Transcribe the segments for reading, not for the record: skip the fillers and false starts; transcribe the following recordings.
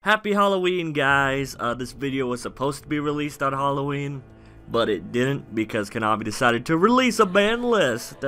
Happy Halloween, guys. This video was supposed to be released on Halloween, but it didn't because Konami decided to release a ban list,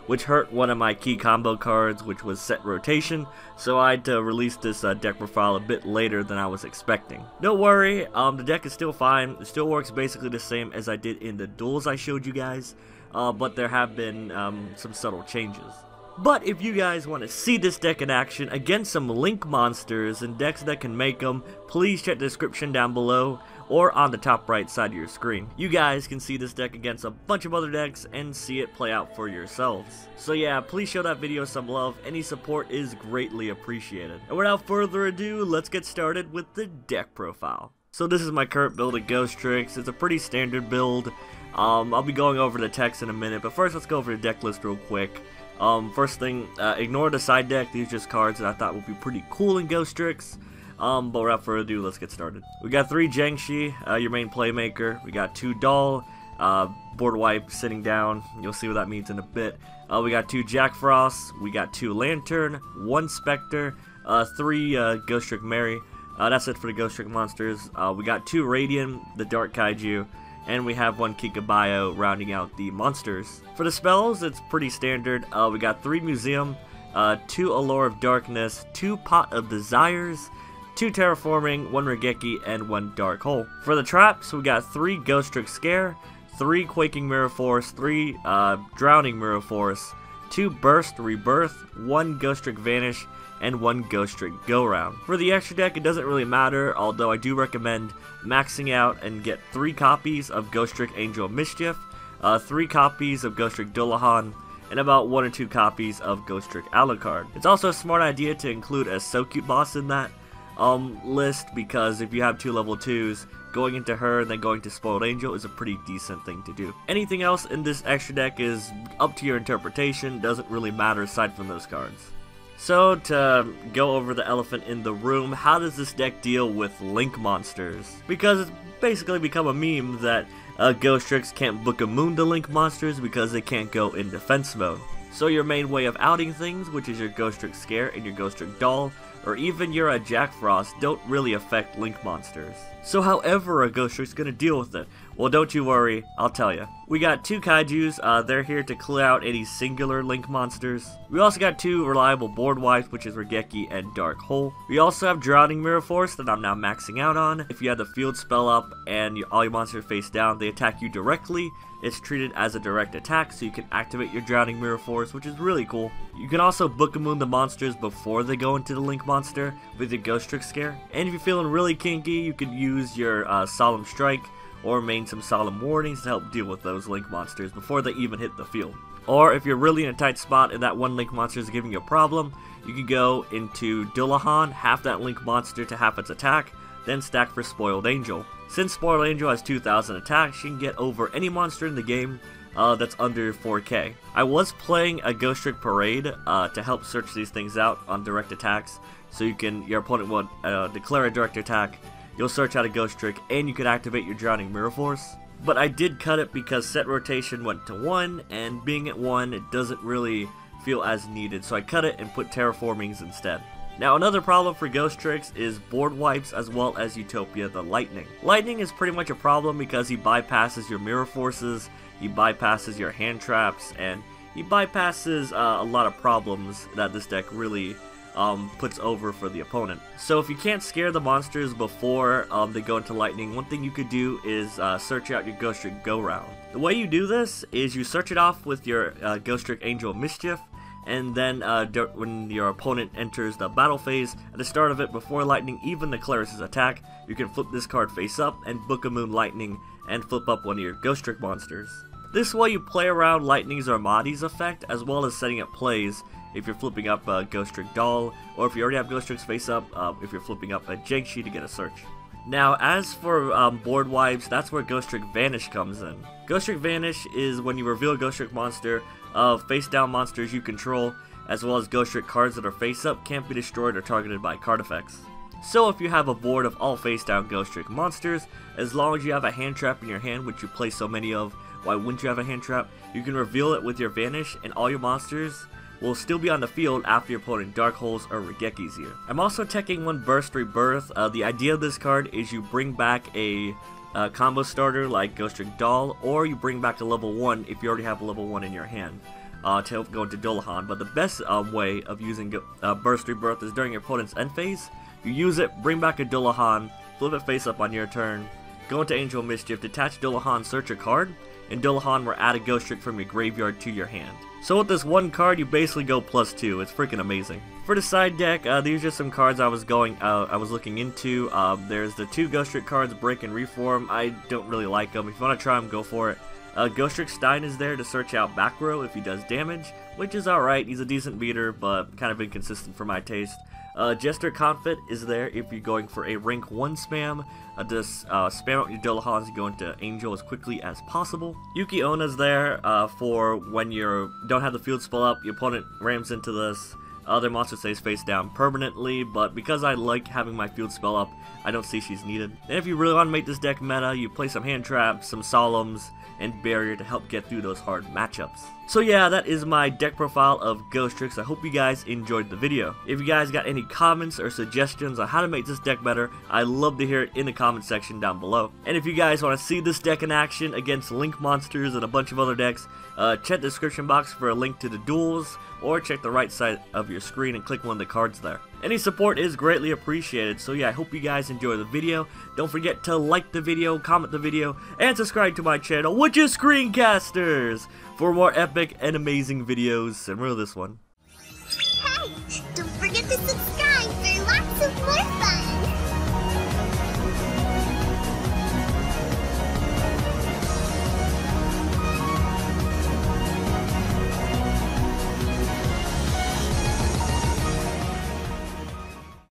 which hurt one of my key combo cards, which was set rotation, so I had to release this deck profile a bit later than I was expecting. Don't worry, the deck is still fine. It still works basically the same as I did in the duels I showed you guys, but there have been some subtle changes. But if you guys want to see this deck in action against some Link monsters and decks that can make them, please check the description down below or on the top right side of your screen. You guys can see this deck against a bunch of other decks and see it play out for yourselves. So yeah, please show that video some love. Any support is greatly appreciated. And without further ado, let's get started with the deck profile. So this is my current build of Ghostrick. It's a pretty standard build. I'll be going over the text in a minute, but first let's go over the deck list real quick. First thing, ignore the side deck. These are just cards that I thought would be pretty cool in Ghostricks. But without further ado, let's get started. We got 3 Jiangshi, your main playmaker. We got 2 Doll, board wipe sitting down. You'll see what that means in a bit. We got 2 Jack Frost. We got 2 Lantern, 1 Spectre, 3 Ghostrick Mary. That's it for the Ghostrick monsters. We got 2 Radiant, the Dark Kaiju. And we have 1 Kikabayo rounding out the monsters. For the spells, it's pretty standard. We got 3 Museum, 2 Allure of Darkness, 2 Pot of Desires, 2 Terraforming, 1 Regeki, and 1 Dark Hole. For the traps, we got 3 Ghostrick Scare, 3 Quaking Mirror Force, 3 Drowning Mirror Force, 2 Burst Rebirth, 1 Ghostrick Vanish, and 1 Ghostrick Go Round. For the extra deck, it doesn't really matter, although I do recommend maxing out and get 3 copies of Ghostrick Angel of Mischief, 3 copies of Ghostrick Dullahan, and about 1 or 2 copies of Ghostrick Alucard. It's also a smart idea to include a So-Cute boss in that list, because if you have 2 level 2s, going into her and then going to Spoiled Angel is a pretty decent thing to do. Anything else in this extra deck is up to your interpretation, doesn't really matter aside from those cards. So, to go over the elephant in the room, how does this deck deal with Link monsters? Because it's basically become a meme that Ghostricks can't book a moon to Link monsters because they can't go in defense mode. So your main way of outing things, which is your Ghostrick Scare and your Ghostrick Doll, or even your Jack Frost, don't really affect Link monsters. So however a Ghostrick's gonna deal with it? Well, don't you worry, I'll tell you. We got 2 Kaijus, they're here to clear out any singular Link monsters. We also got 2 reliable board wipes, which is Regeki and Dark Hole. We also have Drowning Mirror Force that I'm now maxing out on. If you have the field spell up and all your monsters face down, they attack you directly. It's treated as a direct attack, so you can activate your Drowning Mirror Force, which is really cool. You can also Book-a-Moon the monsters before they go into the Link monster with your Ghostrick Scare. And if you're feeling really kinky, you could use your Solemn Strike or main some Solemn Warnings to help deal with those Link monsters before they even hit the field. Or if you're really in a tight spot and that one Link monster is giving you a problem, you can go into Dullahan, half that Link monster to half its attack, then stack for Spoiled Angel. Since Spoiled Angel has 2,000 attacks, you can get over any monster in the game that's under 4k. I was playing a Ghostrick Parade to help search these things out on direct attacks, so your opponent will declare a direct attack, you'll search out a Ghostrick, and you can activate your Drowning Mirror Force. But I did cut it because set rotation went to 1, and being at 1, it doesn't really feel as needed, so I cut it and put Terraformings instead. Now another problem for Ghostricks is board wipes as well as Utopia the Lightning. Lightning is pretty much a problem because he bypasses your mirror forces, he bypasses your hand traps, and he bypasses a lot of problems that this deck really puts over for the opponent. So if you can't scare the monsters before they go into Lightning, one thing you could do is search out your Ghostrick Go Round. The way you do this is you search it off with your Ghostrick Angel of Mischief, and then when your opponent enters the battle phase, at the start of it, before Lightning even declares his attack, you can flip this card face up and Book-a-Moon Lightning and flip up one of your Ghostrick monsters. This way you play around Lightning's Armades effect, as well as setting up plays if you're flipping up a Ghostrick Doll, or if you already have Ghostricks face up, if you're flipping up a Jiangshi to get a search. Now, as for board wipes, that's where Ghostrick Vanish comes in. Ghostrick Vanish is when you reveal a Ghostrick monster of face-down monsters you control, as well as Ghostrick cards that are face-up can't be destroyed or targeted by card effects. So if you have a board of all face-down Ghostrick monsters, as long as you have a hand trap in your hand, which you play so many of, why wouldn't you have a hand trap? You can reveal it with your Vanish, and all your monsters will still be on the field after your opponent Dark Holes or Regekis you. I'm also teching one Burst Rebirth. The idea of this card is you bring back a combo starter like Ghostrick Doll, or you bring back a level 1 if you already have a level 1 in your hand to help go into Dullahan. But the best way of using Burst Rebirth is during your opponent's end phase. You use it, bring back a Dullahan, flip it face up on your turn, go into Angel Mischief, detach Dullahan, search a card, and Dullahan will add a Ghostrick from your graveyard to your hand. So with this one card, you basically go +2. It's freaking amazing. For the side deck, these are just some cards I was looking into. There's the 2 Ghostrick cards, Break and Reform. I don't really like them. If you want to try them, go for it. Ghostrick Stein is there to search out back row if he does damage, which is alright. He's a decent beater, but kind of inconsistent for my taste. Jester Confit is there if you're going for a rank 1 spam. Just spam out your Dullahans and go into Angel as quickly as possible. YUGIOH is there for when you don't have the field spell up, your opponent rams into this. Other monster stays face down permanently, but because I like having my field spell up, I don't see she's needed. And if you really want to make this deck meta, you play some hand traps, some solemns, and barrier to help get through those hard matchups. So yeah, that is my deck profile of Ghostricks. I hope you guys enjoyed the video. If you guys got any comments or suggestions on how to make this deck better, I'd love to hear it in the comment section down below. And if you guys want to see this deck in action against Link monsters and a bunch of other decks, check the description box for a link to the duels, or check the right side of your screen and click one of the cards there. Any support is greatly appreciated, so yeah, I hope you guys enjoy the video. Don't forget to like the video, comment the video, and subscribe to my channel, which is Screencasters, for more epic and amazing videos, similar to this one. Hey,